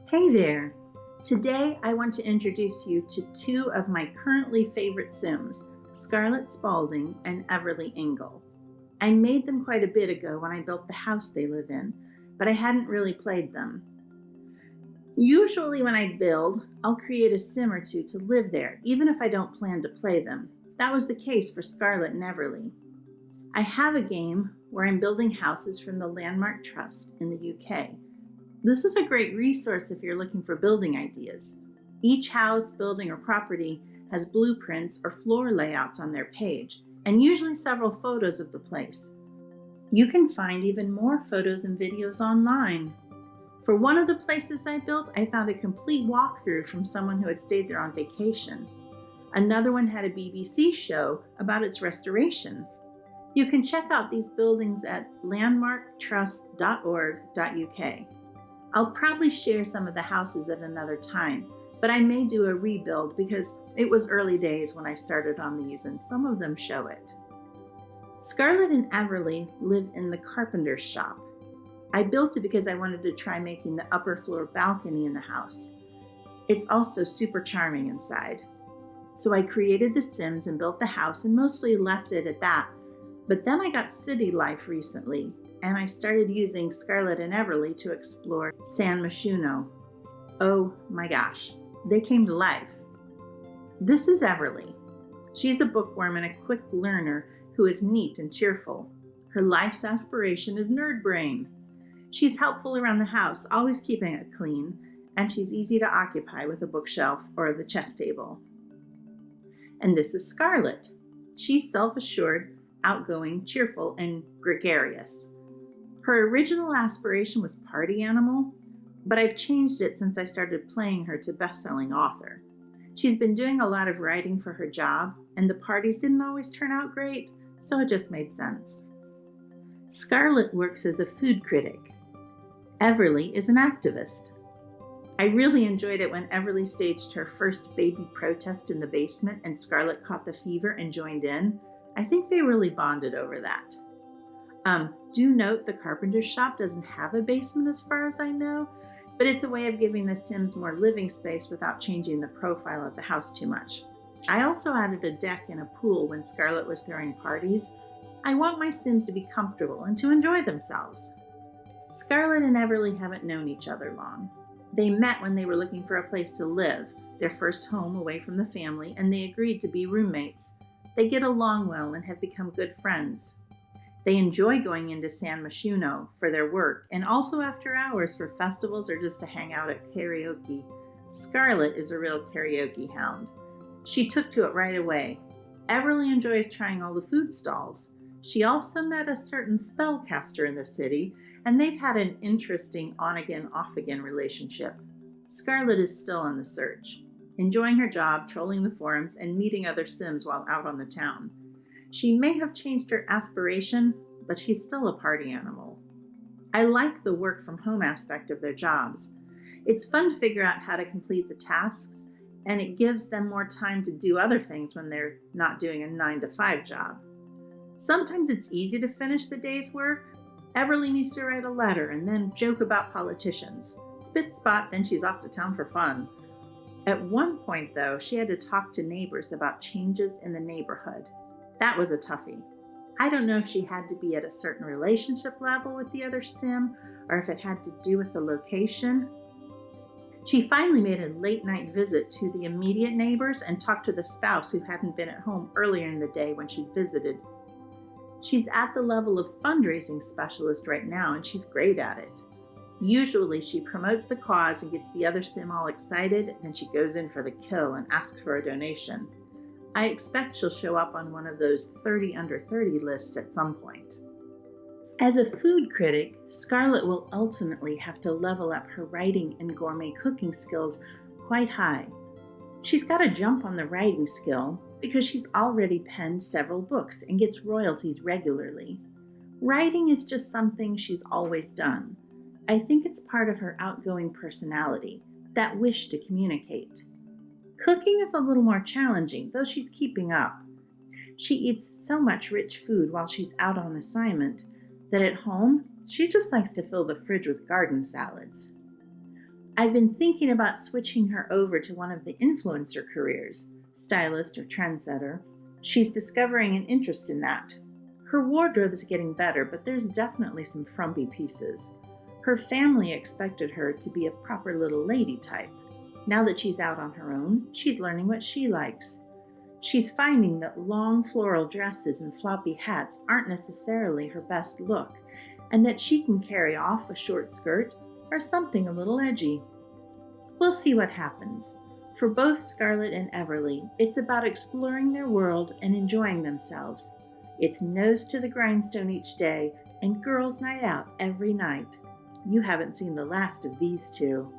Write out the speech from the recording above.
Hey there! Today I want to introduce you to two of my currently favorite Sims, Scarlet Spalding and Everly Engel. I made them quite a bit ago when I built the house they live in, but I hadn't really played them. Usually when I build, I'll create a Sim or two to live there, even if I don't plan to play them. That was the case for Scarlet and Everly. I have a game where I'm building houses from the Landmark Trust in the UK. This is a great resource if you're looking for building ideas. Each house, building, or property has blueprints or floor layouts on their page, and usually several photos of the place. You can find even more photos and videos online. For one of the places I built, I found a complete walkthrough from someone who had stayed there on vacation. Another one had a BBC show about its restoration. You can check out these buildings at landmarktrust.org.uk. I'll probably share some of the houses at another time, but I may do a rebuild because it was early days when I started on these and some of them show it. Scarlet and Everly live in the carpenter's shop. I built it because I wanted to try making the upper floor balcony in the house. It's also super charming inside. So I created the Sims and built the house and mostly left it at that. But then I got city life recently, and I started using Scarlet and Everly to explore San Myshuno. Oh my gosh, they came to life. This is Everly. She's a bookworm and a quick learner who is neat and cheerful. Her life's aspiration is nerd brain. She's helpful around the house, always keeping it clean, and she's easy to occupy with a bookshelf or the chess table. And this is Scarlet. She's self-assured, outgoing, cheerful, and gregarious. Her original aspiration was party animal, but I've changed it since I started playing her to best-selling author. She's been doing a lot of writing for her job, and the parties didn't always turn out great, so it just made sense. Scarlet works as a food critic. Everly is an activist. I really enjoyed it when Everly staged her first baby protest in the basement and Scarlet caught the fever and joined in. I think they really bonded over that. Do note the carpenter's shop doesn't have a basement as far as I know, but it's a way of giving the Sims more living space without changing the profile of the house too much. I also added a deck and a pool when Scarlet was throwing parties. I want my Sims to be comfortable and to enjoy themselves. Scarlet and Everly haven't known each other long. They met when they were looking for a place to live, their first home away from the family, and they agreed to be roommates. They get along well and have become good friends. They enjoy going into San Myshuno for their work and also after hours for festivals or just to hang out at karaoke. Scarlet is a real karaoke hound. She took to it right away. Everly enjoys trying all the food stalls. She also met a certain spellcaster in the city, and they've had an interesting on-again, off-again relationship. Scarlet is still on the search, enjoying her job, trolling the forums, and meeting other Sims while out on the town. She may have changed her aspiration, but she's still a party animal. I like the work from home aspect of their jobs. It's fun to figure out how to complete the tasks, and it gives them more time to do other things when they're not doing a 9-to-5 job. Sometimes it's easy to finish the day's work. Everly needs to write a letter and then joke about politicians. Spit spot, then she's off to town for fun. At one point, though, she had to talk to neighbors about changes in the neighborhood. That was a toughie. I don't know if she had to be at a certain relationship level with the other Sim or if it had to do with the location. She finally made a late-night visit to the immediate neighbors and talked to the spouse who hadn't been at home earlier in the day when she visited. She's at the level of fundraising specialist right now, and she's great at it. Usually she promotes the cause and gets the other Sim all excited, then she goes in for the kill and asks for a donation. I expect she'll show up on one of those 30 under 30 lists at some point. As a food critic, Scarlet will ultimately have to level up her writing and gourmet cooking skills quite high. She's got to jump on the writing skill because she's already penned several books and gets royalties regularly. Writing is just something she's always done. I think it's part of her outgoing personality, that wish to communicate. Cooking is a little more challenging, though she's keeping up. She eats so much rich food while she's out on assignment that at home, she just likes to fill the fridge with garden salads. I've been thinking about switching her over to one of the influencer careers, stylist or trendsetter. She's discovering an interest in that. Her wardrobe is getting better, but there's definitely some frumpy pieces. Her family expected her to be a proper little lady type. Now that she's out on her own, she's learning what she likes. She's finding that long floral dresses and floppy hats aren't necessarily her best look, and that she can carry off a short skirt or something a little edgy. We'll see what happens. For both Scarlet and Everly, it's about exploring their world and enjoying themselves. It's nose to the grindstone each day and girls' night out every night. You haven't seen the last of these two.